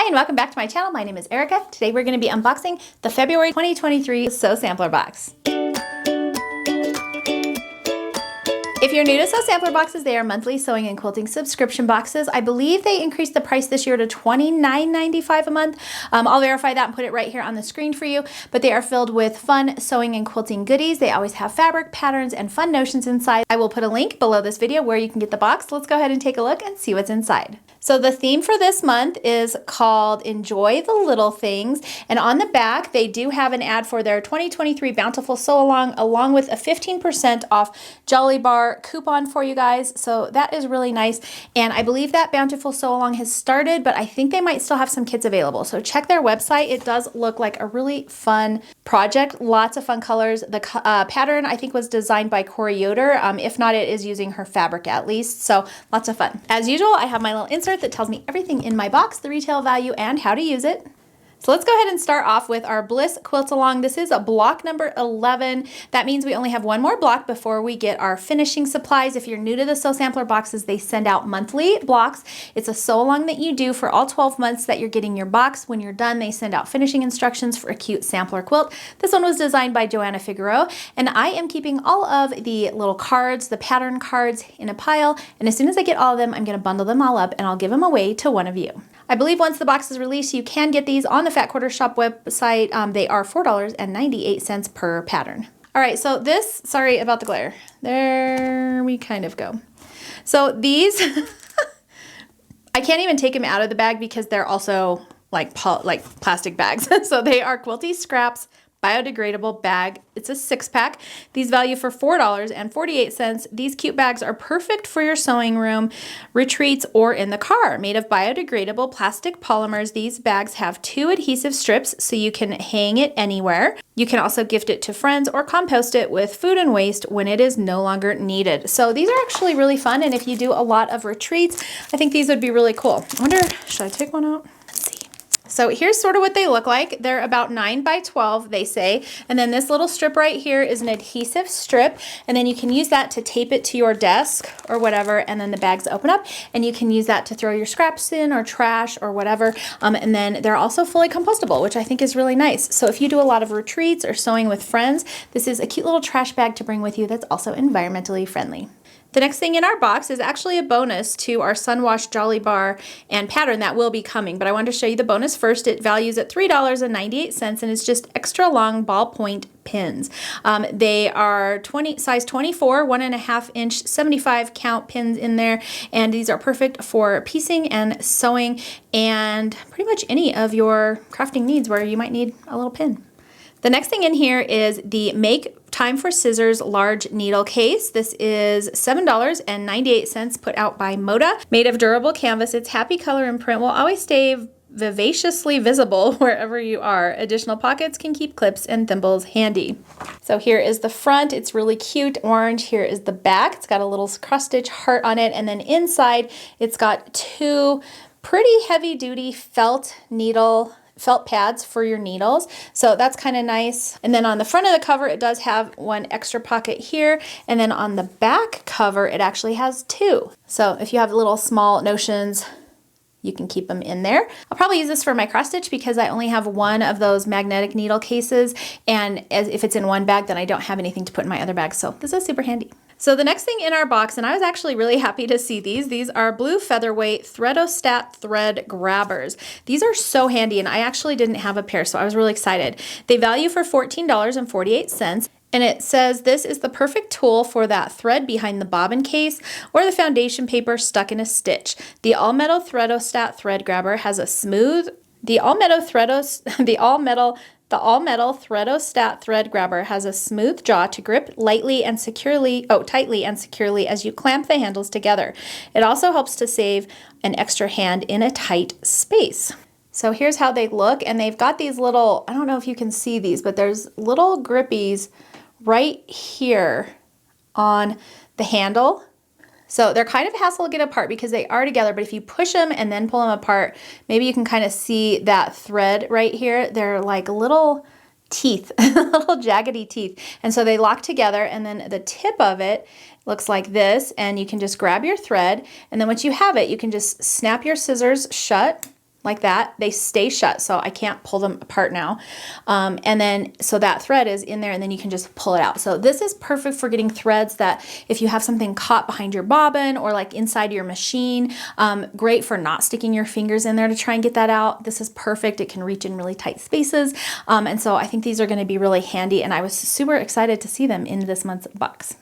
Hi and welcome back to my channel. My name is Erica. Today we're going to be unboxing the February 2023 Sew Sampler box. If you're new to Sew Sampler boxes, they are monthly sewing and quilting subscription boxes. I believe they increased the price this year to $29.95 a month. I'll verify that and put it right here on the screen for you, but they are filled with fun sewing and quilting goodies. They always have fabric, patterns, and fun notions inside. I will put a link below this video where you can get the box. Let's go ahead and take a look and see what's inside. So the theme for this month is called Enjoy the Little Things, and on the back they do have an ad for their 2023 Bountiful Sew along with a 15% off Jolly Bar coupon for you guys. So that is really nice, and I believe that Bountiful Sew Along has started, but I think they might still have some kits available. So check their website. It does look like a really fun project. Lots of fun colors. The pattern I think was designed by Corey Yoder. If not, it is using her fabric at least. So lots of fun. As usual, I have my little insert that tells me everything in my box, the retail value, and how to use it. So let's go ahead and start off with our Bliss Quilt Along. This is a block number 11. That means we only have one more block before we get our finishing supplies. If you're new to the Sew Sampler boxes, they send out monthly blocks. It's a sew along that you do for all 12 months that you're getting your box. When you're done, they send out finishing instructions for a cute sampler quilt. This one was designed by Joanna Figueroa, and I am keeping all of the little cards, the pattern cards, in a pile, and as soon as I get all of them, I'm going to bundle them all up and I'll give them away to one of you. I believe once the box is released, you can get these on the Fat Quarter Shop website. They are $4.98 per pattern. All right, so this, sorry about the glare. There we kind of go. So these, I can't even take them out of the bag because they're also like plastic bags. So they are Quilty Scraps biodegradable bag. It's a 6-pack. These value for $4.48. These cute bags are perfect for your sewing room, retreats, or in the car. Made of biodegradable plastic polymers, these bags have 2 adhesive strips so you can hang it anywhere. You can also gift it to friends or compost it with food and waste when it is no longer needed. So these are actually really fun, and if you do a lot of retreats, I think these would be really cool. I wonder, should I take one out? So here's sort of what they look like. They're about 9 by 12, they say. And then this little strip right here is an adhesive strip. And then you can use that to tape it to your desk or whatever. And then the bags open up and you can use that to throw your scraps in or trash or whatever. And then they're also fully compostable, which I think is really nice. So if you do a lot of retreats or sewing with friends, this is a cute little trash bag to bring with you that's also environmentally friendly. The next thing in our box is actually a bonus to our Sunwash Jolly Bar and pattern that will be coming, but I wanted to show you the bonus first. It values at $3.98 and it's just extra long ballpoint pins. They are size 24, 1.5 inch, 75 count pins in there, and these are perfect for piecing and sewing and pretty much any of your crafting needs where you might need a little pin. The next thing in here is the Make Time for Scissors large needle case. This is $7.98 put out by Moda. Made of durable canvas, its happy color and print will always stay vivaciously visible wherever you are. Additional pockets can keep clips and thimbles handy. So here is the front. It's really cute orange. Here is the back. It's got a little cross stitch heart on it, and then inside it's got 2 pretty heavy duty felt pads for your needles. So that's kind of nice. And then on the front of the cover, it does have 1 extra pocket here. And then on the back cover, it actually has 2. So if you have little small notions, you can keep them in there. I'll probably use this for my cross stitch because I only have 1 of those magnetic needle cases. And if it's in one bag, then I don't have anything to put in my other bag. So this is super handy. So the next thing in our box, and I was actually really happy to see these are blue featherweight Threadostat thread grabbers. These are so handy, and I actually didn't have a pair, so I was really excited. They value for $14.48. And it says this is the perfect tool for that thread behind the bobbin case or the foundation paper stuck in a stitch. The all-metal Threadostat thread grabber has a smooth, The all-metal Threadostat thread grabber has a smooth jaw to grip tightly and securely as you clamp the handles together. It also helps to save an extra hand in a tight space. So here's how they look, and they've got these little, I don't know if you can see these, but there's little grippies right here on the handle. So they're kind of a hassle to get apart because they are together, but if you push them and then pull them apart, maybe you can kind of see that thread right here. They're like little teeth, little jaggedy teeth. And so they lock together, and then the tip of it looks like this, and you can just grab your thread, and then once you have it, you can just snap your scissors shut like that. They stay shut, so I can't pull them apart now. And then, so that thread is in there, and then you can just pull it out. So this is perfect for getting threads that if you have something caught behind your bobbin or like inside your machine, great for not sticking your fingers in there to try and get that out. This is perfect. It can reach in really tight spaces. And so I think these are going to be really handy, and I was super excited to see them in this month's box.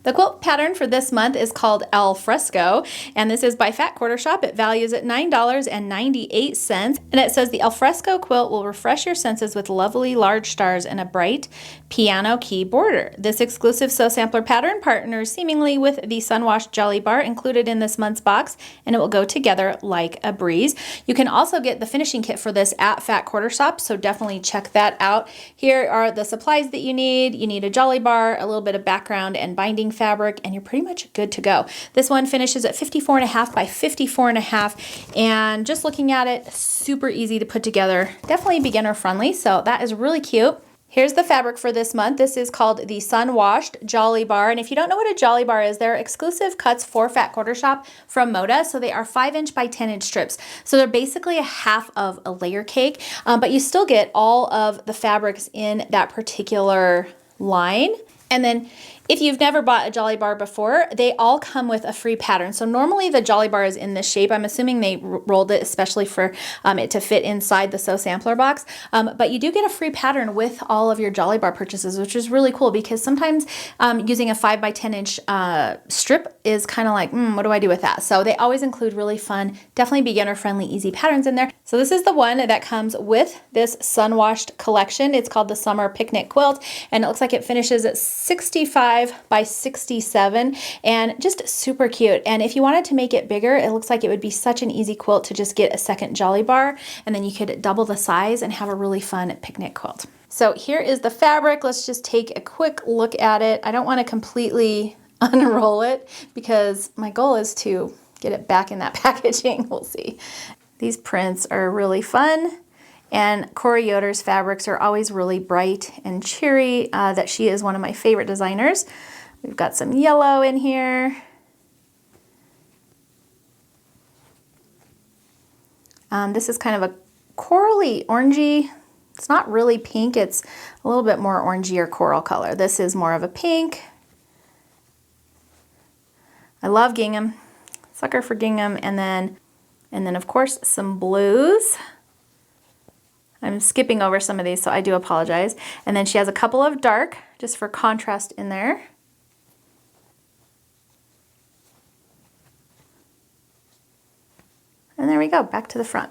The quilt pattern for this month is called Al Fresco, and this is by Fat Quarter Shop. It values at $9.98, and it says the Al Fresco quilt will refresh your senses with lovely large stars and a bright piano key border. This exclusive Sew Sampler pattern partners seemingly with the Sunwashed Jolly Bar included in this month's box, and it will go together like a breeze. You can also get the finishing kit for this at Fat Quarter Shop, so definitely check that out. Here are the supplies that you need. You need a Jolly Bar, a little bit of background and binding fabric, and you're pretty much good to go. This one finishes at 54.5 by 54.5, and just looking at it, super easy to put together. Definitely beginner friendly, so that is really cute. Here's the fabric for this month. This is called the Sunwashed Jolly Bar. And if you don't know what a Jolly Bar is, they're exclusive cuts for Fat Quarter Shop from Moda. So they are 5-inch by 10-inch strips. So they're basically a half of a layer cake, but you still get all of the fabrics in that particular line. And then if you've never bought a Jolly Bar before, they all come with a free pattern. So normally the Jolly Bar is in this shape. I'm assuming they rolled it especially for it to fit inside the Sew Sampler box. But you do get a free pattern with all of your Jolly Bar purchases, which is really cool because sometimes using a 5 by 10-inch strip is kind of like, what do I do with that? So they always include really fun, definitely beginner-friendly, easy patterns in there. So this is the one that comes with this Sunwashed collection. It's called the Summer Picnic Quilt, and it looks like it finishes at 65 by 67, and just super cute. And if you wanted to make it bigger, it looks like it would be such an easy quilt to just get a second Jolly Bar, and then you could double the size and have a really fun picnic quilt. So here is the fabric. Let's just take a quick look at it. I don't want to completely unroll it because my goal is to get it back in that packaging. We'll see. These prints are really fun. And Cori Yoder's fabrics are always really bright and cheery. That she is one of my favorite designers. We've got some yellow in here. This is kind of a corally orangey. It's not really pink. It's a little bit more orangey or coral color. This is more of a pink. I love gingham. Sucker for gingham. And then of course some blues. I'm skipping over some of these, so I do apologize. And then she has a couple of dark, just for contrast in there. And there we go, back to the front.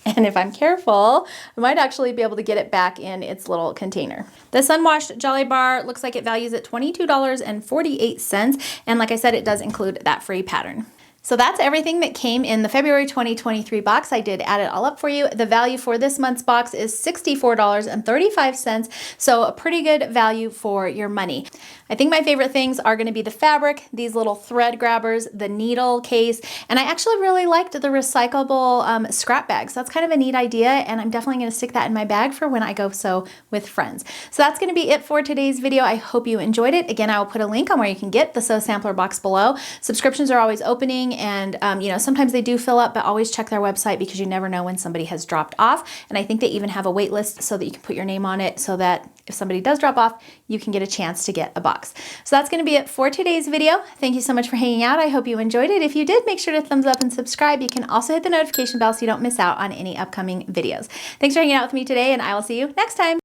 And if I'm careful, I might actually be able to get it back in its little container. The Sunwashed Jolly Bar looks like it values at $22.48. And like I said, it does include that free pattern. So that's everything that came in the February 2023 box. I did add it all up for you. The value for this month's box is $64.35, so a pretty good value for your money. I think my favorite things are going to be the fabric, these little thread grabbers, the needle case, and I actually really liked the recyclable scrap bags. That's kind of a neat idea, and I'm definitely going to stick that in my bag for when I go sew with friends. So that's going to be it for today's video. I hope you enjoyed it. Again, I will put a link on where you can get the Sew Sampler box below. Subscriptions are always opening, and you know, sometimes they do fill up, but always check their website because you never know when somebody has dropped off. And I think they even have a wait list so that you can put your name on it so that if somebody does drop off, you can get a chance to get a box. So that's going to be it for today's video. Thank you so much for hanging out. I hope you enjoyed it. If you did, make sure to thumbs up and subscribe. You can also hit the notification bell so you don't miss out on any upcoming videos. Thanks for hanging out with me today, and I will see you next time.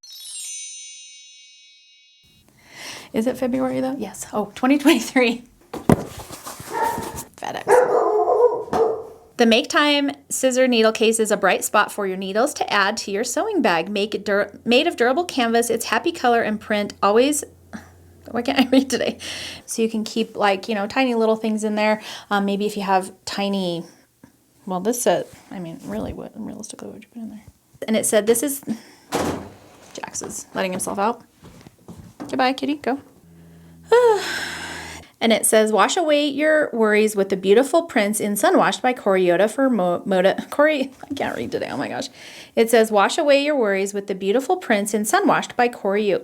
Is it February though? Yes. Oh, 2023. FedEx. The Make Time scissor needle case is a bright spot for your needles to add to your sewing bag. Made of durable canvas. It's happy color and print. Always, why can't I read today? So you can keep, like, you know, tiny little things in there. Maybe if you have tiny, well, this said, I mean, really, what realistically would you put in there? And it said, this is, Jax is letting himself out. Goodbye, kitty, go. And it says, wash away your worries with the beautiful prints in Sunwashed by Cori Yoder for Moda. Cori, I can't read today, oh my gosh. It says, wash away your worries with the beautiful prints in Sunwashed by Cori